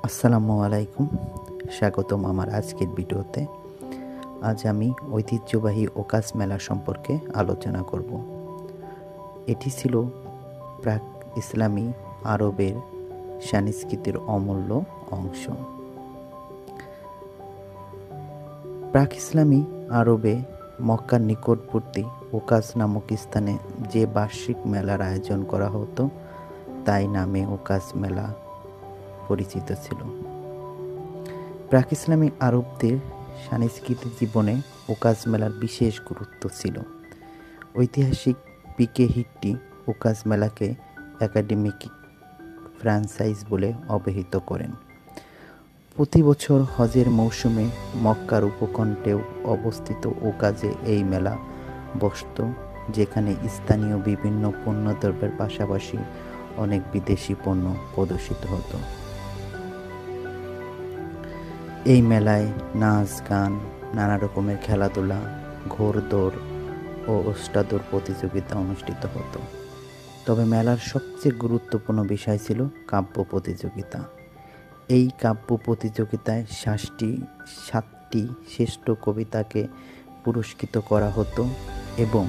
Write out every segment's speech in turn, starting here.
আসসালামু আলাইকুম, স্বাগতম আমার আজকের ভিডিওতে। আজ আমি ঐতিহ্যবাহী ওকাস মেলা সম্পর্কে আলোচনা করব। এটি ছিল প্রাক ইসলামী আরবের সংস্কৃতির অমূল্য অংশ। প্রাক ইসলামী আরবে মক্কার নিকটবর্তী ওকাস নামক স্থানে যে বার্ষিক মেলার আয়োজন করা হতো তাই নামে ওকাস মেলা পরিচিত ছিল। প্রাক ইসলামিক আরবদের সাংস্কৃতিক জীবনে ওকাস মেলার বিশেষ গুরুত্ব ছিল। ঐতিহাসিক পিকে হিট্টি ওকাস মেলাকে একাডেমিক ফ্র্যাঞ্চাইজ বলে অভিহিত করেন। প্রতি বছর হজের মৌসুমে মক্কার উপকণ্ঠেও অবস্থিত ওকাজে এই মেলা বসত, যেখানে স্থানীয় বিভিন্ন পণ্যদ্রব্যের পাশাপাশি অনেক বিদেশি পণ্য প্রদর্শিত হতো। এই মেলায় নাচ গান, নানা রকমের খেলাধুলা, ঘোড়দৌড় ও ওস্তাদৌড় প্রতিযোগিতা অনুষ্ঠিত হতো। তবে মেলার সবচেয়ে গুরুত্বপূর্ণ বিষয় ছিল কাব্য প্রতিযোগিতা। এই কাব্য প্রতিযোগিতায় 7টি শ্রেষ্ঠ কবিতাকে পুরস্কৃত করা হতো এবং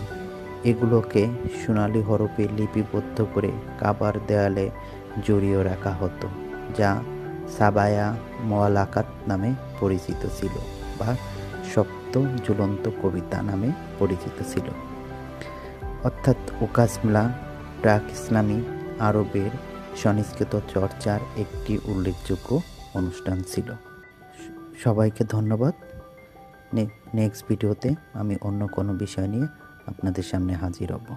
এগুলোকে সোনালী হরফে লিপিবদ্ধ করে কাবার দেয়ালে জড়িয়ে রাখা হতো, যা সাবায়া মোয়ালাকাত নামে পরিচিত ছিল বা সপ্ত ঝুলন্ত কবিতা নামে পরিচিত ছিল। অর্থাৎ ওকাস মেলা প্রাক ইসলামী আরবের সংস্কৃত চর্চার একটি উল্লেখযোগ্য অনুষ্ঠান ছিল। সবাইকে ধন্যবাদ। নেক্সট ভিডিওতে আমি অন্য কোনো বিষয় নিয়ে আপনাদের সামনে হাজির হব।